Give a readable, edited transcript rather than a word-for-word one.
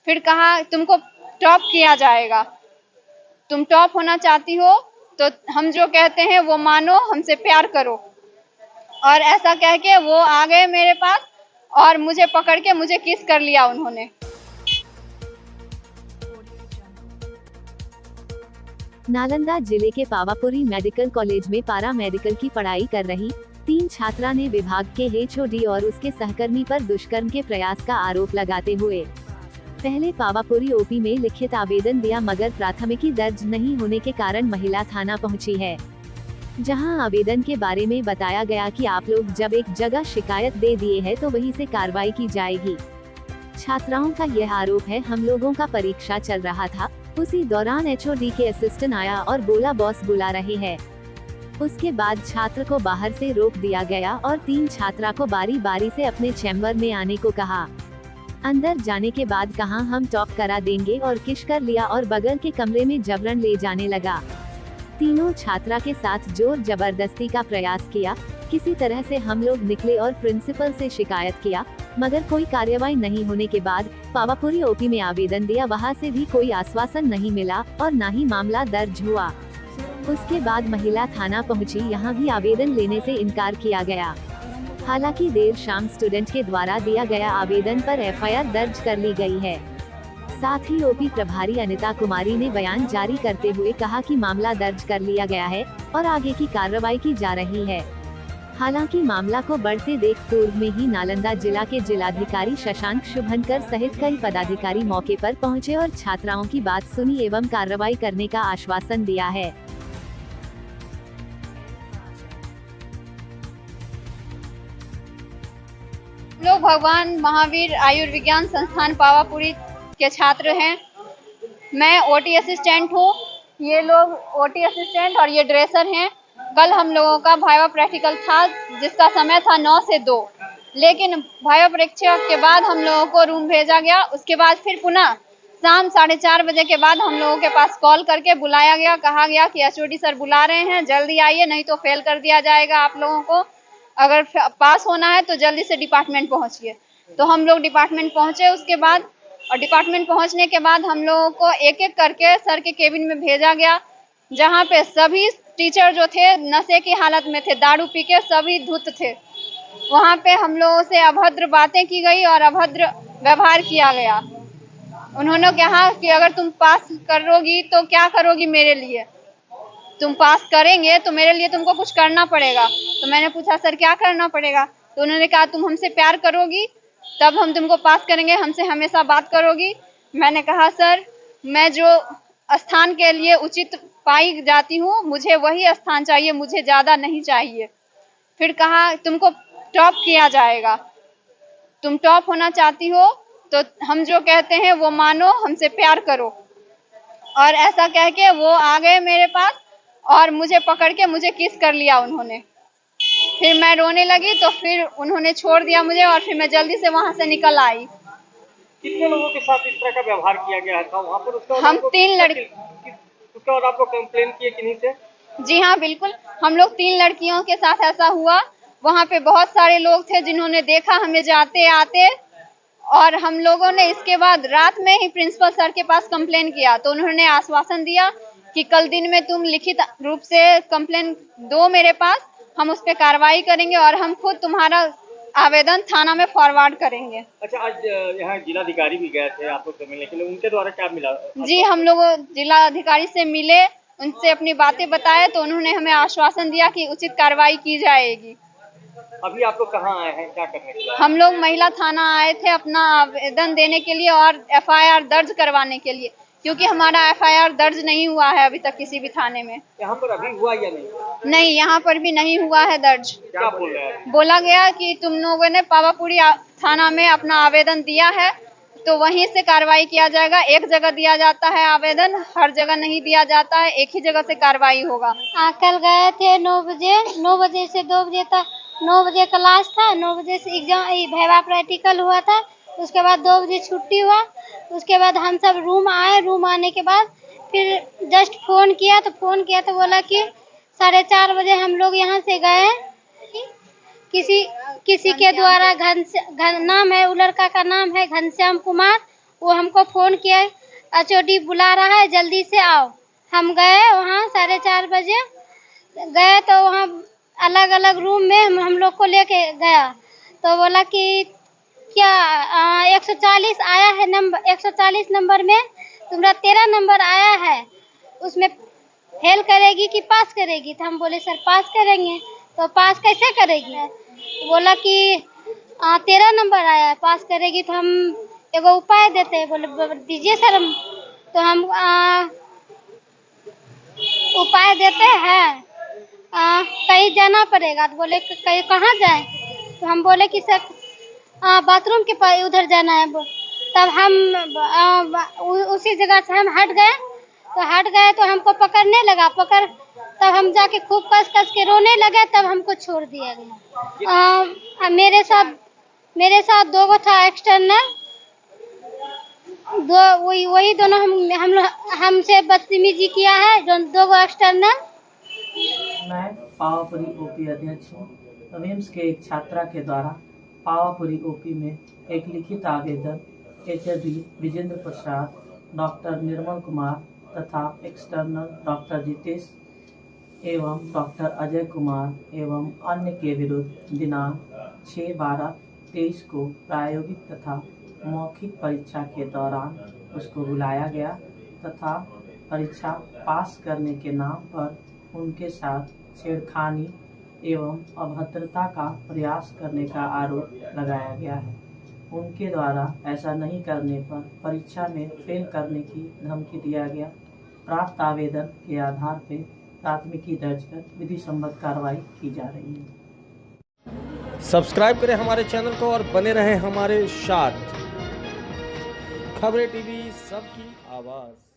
फिर कहा तुमको टॉप किया जाएगा, तुम टॉप होना चाहती हो तो हम जो कहते हैं वो मानो, हमसे प्यार करो। और ऐसा कह के वो आ गए मेरे पास और मुझे पकड़ के मुझे किस कर लिया उन्होंने। नालंदा जिले के पावापुरी मेडिकल कॉलेज में पारा मेडिकल की पढ़ाई कर रही 3 छात्रा ने विभाग के एचओडी और उसके सहकर्मी पर दुष्कर्म के प्रयास का आरोप लगाते हुए पहले पावापुरी ओपी में लिखित आवेदन दिया, मगर प्राथमिकी दर्ज नहीं होने के कारण महिला थाना पहुंची है, जहां आवेदन के बारे में बताया गया कि आप लोग जब एक जगह शिकायत दे दिए हैं तो वहीं से कार्रवाई की जाएगी। छात्राओं का यह आरोप है, हम लोगों का परीक्षा चल रहा था, उसी दौरान एचओडी के असिस्टेंट आया और बोला बॉस बुला रहे हैं। उसके बाद छात्र को बाहर से रोक दिया गया और 3 छात्रा को बारी बारी से अपने चैम्बर में आने को कहा। अंदर जाने के बाद कहा हम टॉप करा देंगे और किश कर लिया और बगल के कमरे में जबरन ले जाने लगा। तीनों छात्रा के साथ जोर जबरदस्ती का प्रयास किया। किसी तरह से हम लोग निकले और प्रिंसिपल से शिकायत किया, मगर कोई कार्यवाही नहीं होने के बाद पावापुरी ओपी में आवेदन दिया, वहां से भी कोई आश्वासन नहीं मिला और न ही मामला दर्ज हुआ। उसके बाद महिला थाना पहुंची, यहां भी आवेदन लेने से इनकार किया गया। हालांकि देर शाम स्टूडेंट के द्वारा दिया गया आवेदन पर एफआईआर दर्ज कर ली गई है। साथ ही ओपी प्रभारी अनिता कुमारी ने बयान जारी करते हुए कहा कि मामला दर्ज कर लिया गया है और आगे की कार्रवाई की जा रही है। हालांकि मामला को बढ़ते देख पूर्व में ही नालंदा जिला के जिलाधिकारी शशांक शुभंकर सहित कई पदाधिकारी मौके पर पहुंचे और छात्राओं की बात सुनी एवं कार्रवाई करने का आश्वासन दिया है। लोग भगवान महावीर आयुर्विज्ञान संस्थान पावापुरी के छात्र हैं। मैं ओटी असिस्टेंट हूँ, ये लोग ओटी असिस्टेंट और ये ड्रेसर हैं। कल हम लोगों का वाइवा प्रैक्टिकल था, जिसका समय था 9 से 2, लेकिन वाइवा परीक्षा के बाद हम लोगों को रूम भेजा गया। उसके बाद फिर पुनः शाम 4:30 बजे के बाद हम लोगों के पास कॉल करके बुलाया गया, कहा गया कि एचओडी सर बुला रहे हैं, जल्दी आइए, नहीं तो फेल कर दिया जाएगा आप लोगों को। अगर पास होना है तो जल्दी से डिपार्टमेंट पहुंचिए। तो हम लोग डिपार्टमेंट पहुंचे। उसके बाद और डिपार्टमेंट पहुंचने के बाद हम लोगों को एक एक करके सर के केबिन में भेजा गया, जहां पे सभी टीचर जो थे नशे की हालत में थे, दारू पी के सभी धुत थे। वहां पे हम लोगों से अभद्र बातें की गई और अभद्र व्यवहार किया गया। उन्होंने कहा कि अगर तुम पास करोगी तो क्या करोगी मेरे लिए, तुम पास करेंगे तो मेरे लिए तुमको कुछ करना पड़ेगा। तो मैंने पूछा सर क्या करना पड़ेगा, तो उन्होंने कहा तुम हमसे प्यार करोगी तब हम तुमको पास करेंगे, हमसे हमेशा बात करोगी। मैंने कहा सर मैं जो स्थान के लिए उचित पाई जाती हूँ मुझे वही स्थान चाहिए, मुझे ज़्यादा नहीं चाहिए। फिर कहा तुमको टॉप किया जाएगा, तुम टॉप होना चाहती हो तो हम जो कहते हैं वो मानो, हमसे प्यार करो। और ऐसा कह के वो आ गए मेरे पास और मुझे पकड़ के मुझे किस कर लिया उन्होंने। फिर मैं रोने लगी तो फिर उन्होंने छोड़ दिया मुझे और फिर मैं जल्दी से वहां से निकल आई। कितने लोगों के साथ इस तरह का व्यवहार किया गया था वहाँ पर? हम 3 लड़की, उसके बाद आपको कंप्लेन किए किन्हीं से? जी हाँ बिल्कुल, हम लोग 3 लड़कियों के साथ ऐसा हुआ। वहाँ पे बहुत सारे लोग थे जिन्होंने देखा हमें जाते आते, और हम लोगों ने इसके बाद रात में ही प्रिंसिपल सर के पास कंप्लेन किया। तो उन्होंने आश्वासन दिया कि कल दिन में तुम लिखित रूप से कंप्लेन दो मेरे पास, हम उस पर कार्रवाई करेंगे और हम खुद तुम्हारा आवेदन थाना में फॉरवर्ड करेंगे। अच्छा, आज यहाँ जिलाधिकारी भी गए थे आपको से मिलने के लिए, उनके द्वारा क्या मिला? जी, हम लोग जिलाधिकारी से मिले, उनसे अपनी बातें बताए तो उन्होंने हमें आश्वासन दिया कि उचित कार्रवाई की जाएगी। अभी आप लोग कहाँ आए हैं, क्या करने के लिए? हम लोग महिला थाना आए थे अपना आवेदन देने के लिए और एफआईआर दर्ज करवाने के लिए, क्योंकि हमारा एफआईआर दर्ज नहीं हुआ है अभी तक किसी भी थाने में। यहाँ पर अभी हुआ या नहीं? नहीं, यहाँ पर भी नहीं हुआ है दर्ज। क्या बोल रहे हैं? बोला गया कि तुम लोगों ने पावापुरी थाना में अपना आवेदन दिया है तो वहीं से कार्रवाई किया जाएगा। एक जगह दिया जाता है आवेदन, हर जगह नहीं दिया जाता है, एक ही जगह से कार्रवाई होगा। कल गए थे 9 बजे से 2 बजे तक। 9 बजे क्लास था, 9 बजे से एग्जाम वाइवा प्रैक्टिकल हुआ था। उसके बाद 2 बजे छुट्टी हुआ। उसके बाद हम सब रूम आए। रूम आने के बाद फिर जस्ट फोन किया तो बोला कि 4:30 बजे हम लोग यहाँ से गए। किसी के द्वारा नाम है, वो लड़का का नाम है घनश्याम कुमार, वो हमको फ़ोन किया, HOD बुला रहा है, जल्दी से आओ। हम गए वहाँ 4:30 बजे गए तो वहाँ अलग अलग रूम में हम लोग को लेके गया, तो बोला कि क्या 140 आया है नंबर, 140 नंबर में तुम्हारा 13 नंबर आया है, उसमें फेल करेगी कि पास करेगी? तो हम बोले सर पास करेंगे। तो पास कैसे करेगी? बोला कि 13 नंबर आया है, पास करेगी तो हम एगो उपाय देते हैं। बोले दीजिए सर, हम तो हम उपाय देते हैं, कहीं जाना पड़ेगा। तो बोले कहीं कहाँ जाए? तो हम बोले कि सर बाथरूम के पास उधर जाना है। तब हम उसी जगह से हम हट गए तो हमको पकड़ने लगा, तब हम जाके खूब कस के रोने लगे, तब हमको छोड़ दिया गया। मेरे साथ 2 गो था एक्सटर्नल, वही दोनों हमसे बदतमीजी किया है, 2 गो एक्सटर्नल। मैं पावापुरी ओपी अध्यक्ष हूँ। विम्स के एक छात्रा के द्वारा पावापुरी ओपी में एक लिखित आवेदन HOD विजेंद्र प्रसाद, डॉक्टर निर्मल कुमार तथा एक्सटर्नल डॉक्टर जितेश एवं डॉक्टर अजय कुमार एवं अन्य के विरुद्ध दिनांक 6/12/23 को प्रायोगिक तथा मौखिक परीक्षा के दौरान उसको बुलाया गया तथा परीक्षा पास करने के नाम पर उनके साथ छेड़खानी एवं अभद्रता का प्रयास करने का आरोप लगाया गया है। उनके द्वारा ऐसा नहीं करने पर परीक्षा में फेल करने की धमकी दिया गया। प्राप्त आवेदन के आधार पर प्राथमिकी दर्ज कर विधि सम्मत कार्रवाई की जा रही है। सब्सक्राइब करें हमारे चैनल को और बने रहें हमारे साथ। खबरें टीवी सबकी आवाज़।